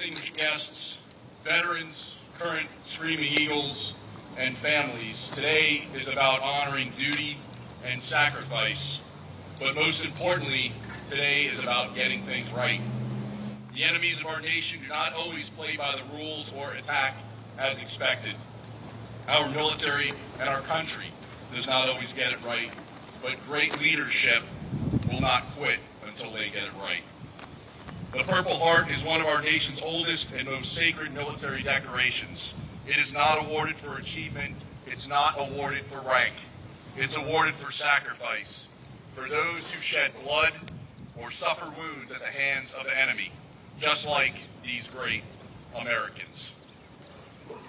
distinguished guests, veterans, current Screaming Eagles, and families, today is about honoring duty and sacrifice, but most importantly, today is about getting things right. The enemies of our nation do not always play by the rules or attack as expected. Our military and our country does not always get it right, but great leadership will not quit until they get it right. The Purple Heart is one of our nation's oldest and most sacred military decorations. It is not awarded for achievement. It's not awarded for rank. It's awarded for sacrifice, for those who shed blood or suffer wounds at the hands of the enemy, just like these great Americans.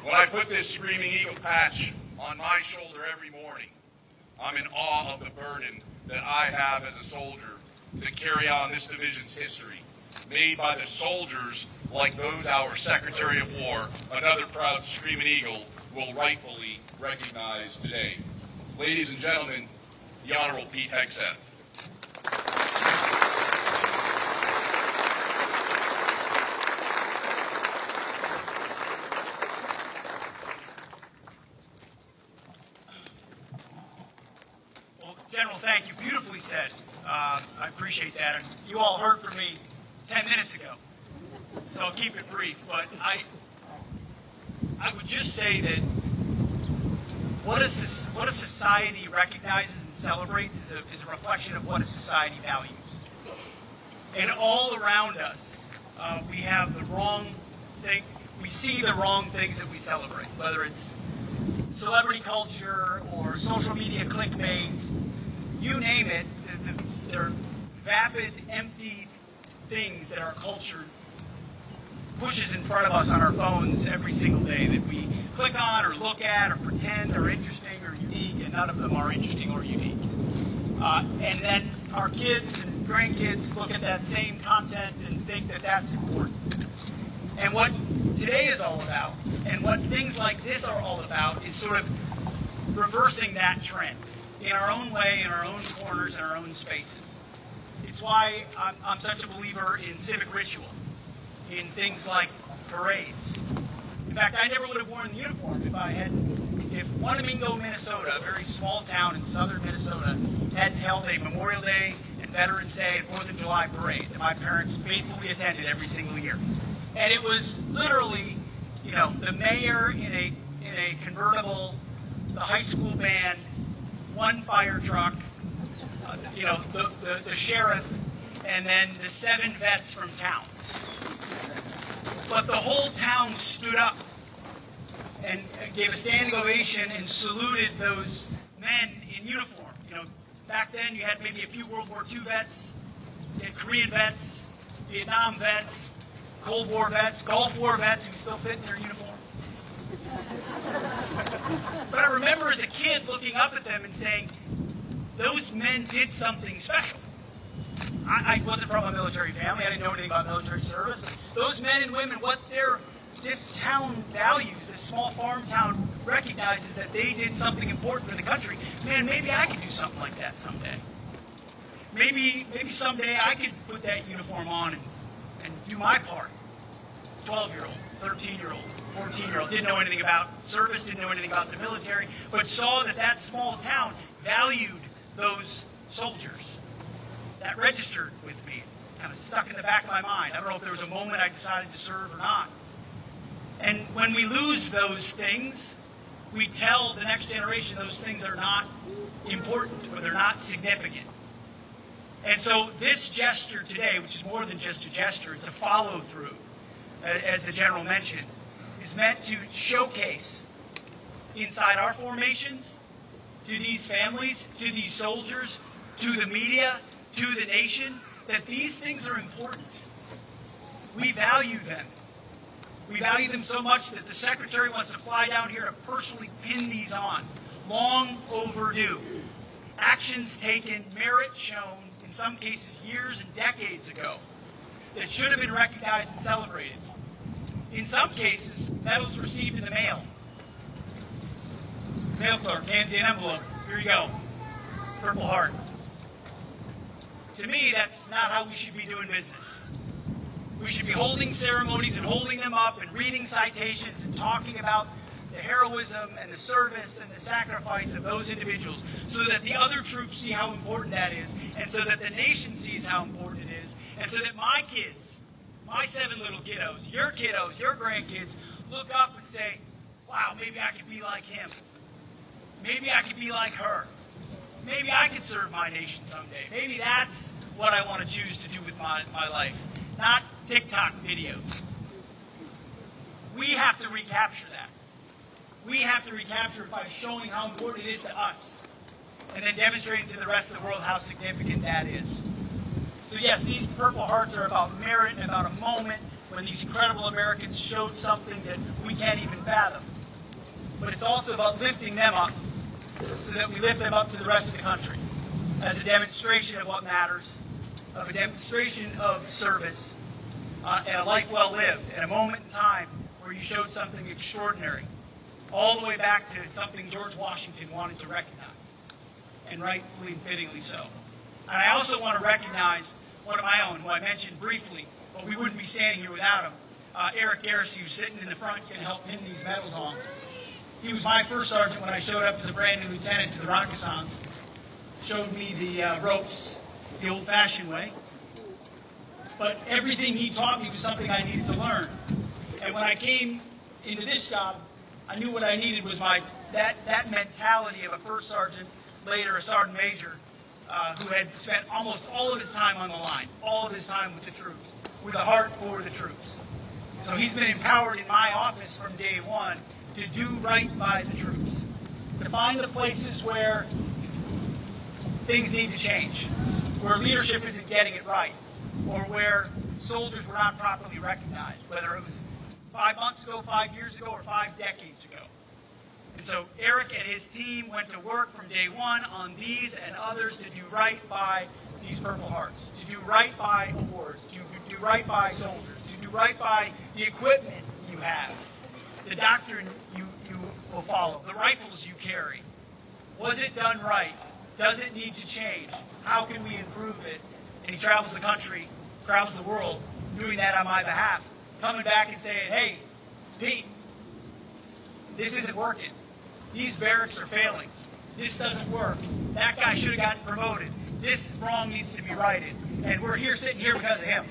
When I put this Screaming Eagle patch on my shoulder every morning, I'm in awe of the burden that I have as a soldier to carry on this division's history, made by the soldiers like those our Secretary of War, another proud Screaming Eagle, will rightfully recognize today. Ladies and gentlemen, the Honorable Pete Hegseth. Well, General, thank you. Beautifully said. I appreciate that. And you all heard from me 10 minutes ago, so I'll keep it brief. But I would just say that what a society recognizes and celebrates is a reflection of what a society values. And all around us, we have the wrong thing. We see the wrong things that we celebrate, whether it's celebrity culture or social media clickbait, you name it. They're vapid, empty things that our culture pushes in front of us on our phones every single day that we click on or look at or pretend are interesting or unique, and none of them are interesting or unique. And then our kids and grandkids look at that same content and think that that's important. And what today is all about, and what things like this are all about, is sort of reversing that trend in our own way, in our own corners, in our own spaces. It's why I'm such a believer in civic ritual, in things like parades. In fact, I never would have worn the uniform if Wanamingo, Minnesota, a very small town in southern Minnesota, hadn't held a Memorial Day and Veterans Day and 4th of July parade that my parents faithfully attended every single year. And it was literally, the mayor in a convertible, the high school band, one fire truck, the sheriff, and then the 7 vets from town. But the whole town stood up and gave a standing ovation and saluted those men in uniform. Back then you had maybe a few World War II vets, you had Korean vets, Vietnam vets, Cold War vets, Gulf War vets who still fit in their uniform. But I remember as a kid looking up at them and saying, those men did something special. I wasn't from a military family. I didn't know anything about military service. Those men and women, this town values, this small farm town recognizes that they did something important for the country. Man, maybe I could do something like that someday. Maybe someday I could put that uniform on and do my part. 12-year-old, 13-year-old, 14-year-old, didn't know anything about service, didn't know anything about the military, but saw that small town valued those soldiers. That registered with me, kind of stuck in the back of my mind. I don't know if there was a moment I decided to serve or not. And when we lose those things, we tell the next generation those things are not important or they're not significant. And so this gesture today, which is more than just a gesture, it's a follow-through, as the General mentioned, is meant to showcase inside our formations, to these families, to these soldiers, to the media, to the nation, that these things are important. We value them. We value them so much that the Secretary wants to fly down here to personally pin these on. Long overdue. Actions taken, merit shown, in some cases years and decades ago, that should have been recognized and celebrated. In some cases, medals received in the mail. Mail clerk hands you an envelope. Here you go. Purple Heart. To me, that's not how we should be doing business. We should be holding ceremonies and holding them up and reading citations and talking about the heroism and the service and the sacrifice of those individuals so that the other troops see how important that is, and so that the nation sees how important it is, and so that my kids, my 7 little kiddos, your grandkids, look up and say, wow, maybe I could be like him. Maybe I could be like her. Maybe I could serve my nation someday. Maybe that's what I want to choose to do with my life, not TikTok videos. We have to recapture that. We have to recapture it by showing how important it is to us and then demonstrating to the rest of the world how significant that is. So yes, these Purple Hearts are about merit and about a moment when these incredible Americans showed something that we can't even fathom. But it's also about lifting them up so that we lift them up to the rest of the country as a demonstration of what matters, of a demonstration of service, and a life well lived, and a moment in time where you showed something extraordinary, all the way back to something George Washington wanted to recognize, and rightfully and fittingly so. And I also want to recognize one of my own, who I mentioned briefly, but we wouldn't be standing here without him, Eric Garrissey, who's sitting in the front, is going to help pin these medals on. He was my first sergeant when I showed up as a brand new lieutenant to the Rakasans. Showed me the ropes the old-fashioned way. But everything he taught me was something I needed to learn. And when I came into this job, I knew what I needed was that mentality of a first sergeant, later a sergeant major, who had spent almost all of his time on the line, all of his time with the troops, with a heart for the troops. So he's been empowered in my office from day one to do right by the troops, to find the places where things need to change, where leadership isn't getting it right, or where soldiers were not properly recognized, whether it was 5 months ago, 5 years ago, or 5 decades ago. And so Eric and his team went to work from day one on these and others to do right by these Purple Hearts, to do right by awards, to do right by soldiers, to do right by the equipment you have, the doctrine you will follow, the rifles you carry. Was it done right? Does it need to change? How can we improve it? And he travels the country, travels the world, doing that on my behalf, coming back and saying, hey, Pete, this isn't working. These barracks are failing. This doesn't work. That guy should have gotten promoted. This wrong needs to be righted. And we're here sitting here because of him.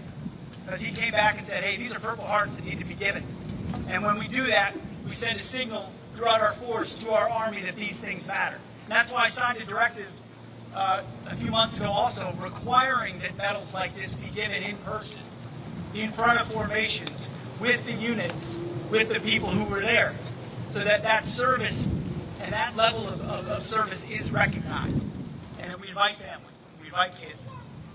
Because he came back and said, hey, these are Purple Hearts that need to be given. And when we do that, we send a signal throughout our force to our Army that these things matter. And that's why I signed a directive a few months ago also requiring that medals like this be given in person, in front of formations, with the units, with the people who were there, so that that service and that level of service is recognized. And that we invite families, we invite kids,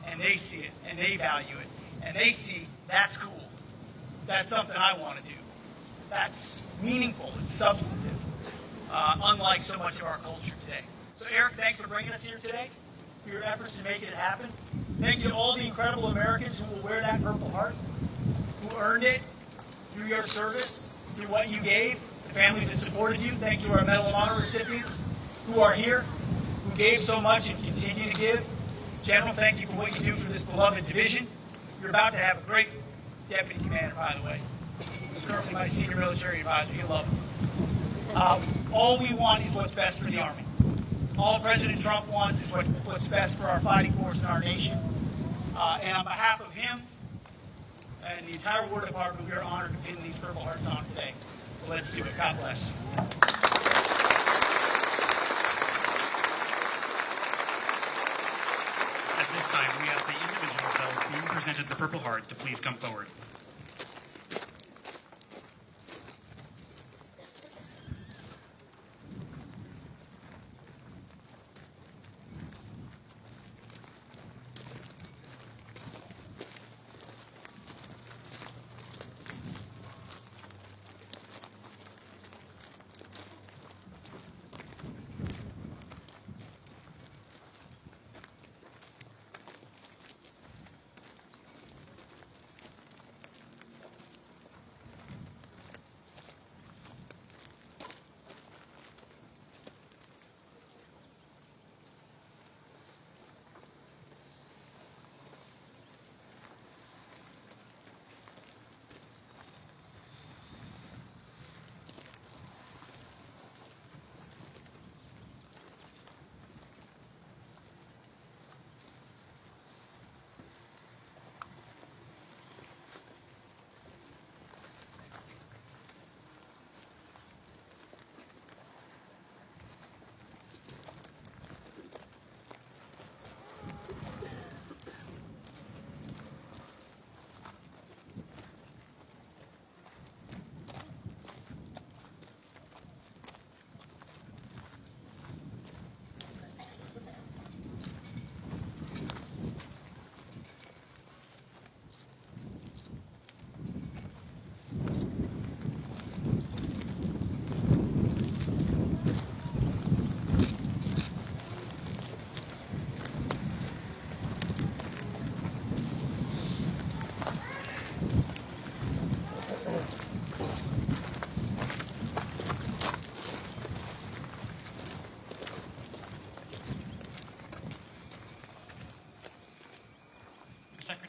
and they see it, and they value it, and they see that's cool. That's something I want to do. That's meaningful, it's substantive, unlike so much of our culture today. So Eric, thanks for bringing us here today, for your efforts to make it happen. Thank you to all the incredible Americans who will wear that Purple Heart, who earned it through your service, through what you gave, the families that supported you. Thank you to our Medal of Honor recipients who are here, who gave so much and continue to give. General, thank you for what you do for this beloved division. You're about to have a great deputy commander, by the way. He's currently my senior military advisor. You'll love him. All we want is what's best for the Army. All President Trump wants is what's best for our fighting force and our nation. And on behalf of him and the entire War Department, we are honored to pin these Purple Hearts on today. So let's do it. God bless. At this time, we ask the individuals that are being presented the Purple Heart to please come forward.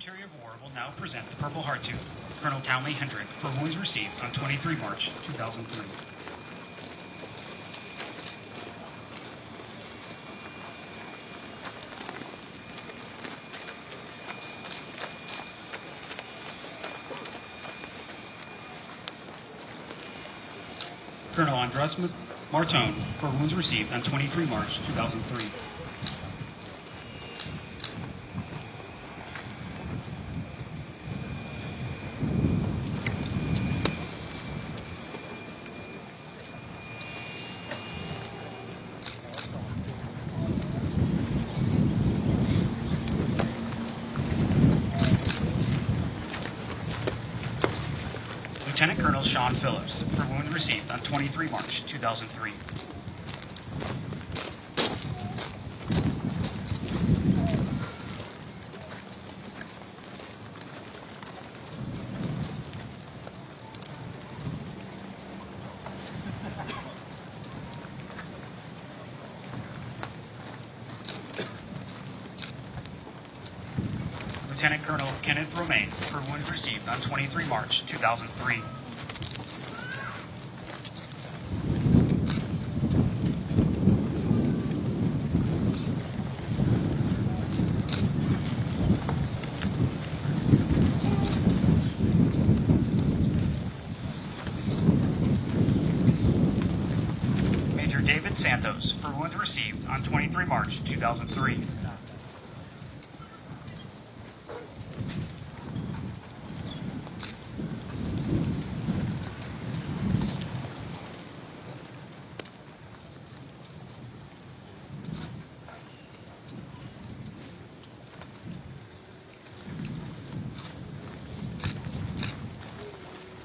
Secretary of War will now present the Purple Heart to Colonel Townley Hendrick for wounds received on 23 March 2003. Colonel Andres Martone for wounds received on 23 March 2003. Lieutenant Colonel Sean Phillips for wounds received on 23 March 2003. Lieutenant Colonel Kenneth Romaine for wounds received on 23 March 2003. Major David Santos for wounds received on 23 March 2003.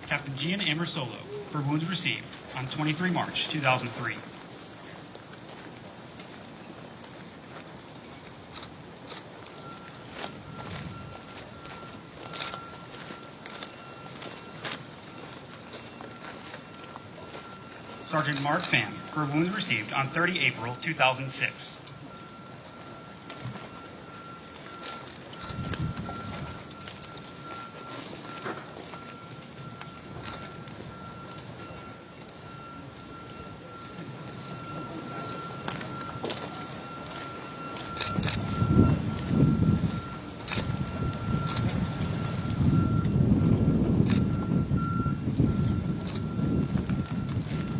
Captain Gian Amersolo for wounds received on 23 March 2003. Sergeant Mark Pham for wounds received on 30 April 2006.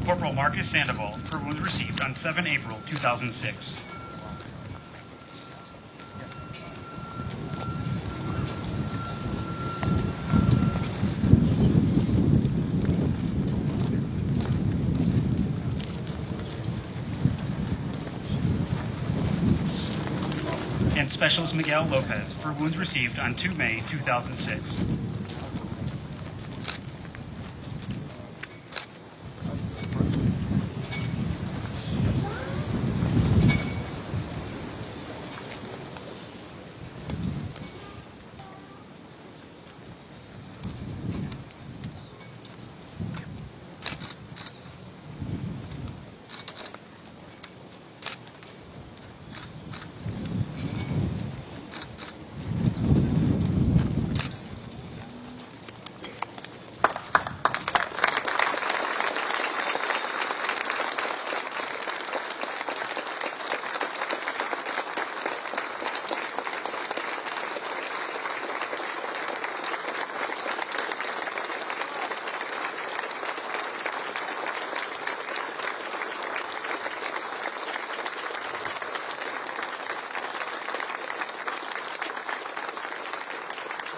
Corporal Marcus Sandoval for wounds received on 7 April 2006. And Specialist Miguel Lopez for wounds received on 2 May 2006.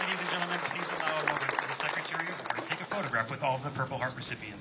Ladies and gentlemen, please allow a moment for the Secretary of War to take a photograph with all of the Purple Heart recipients.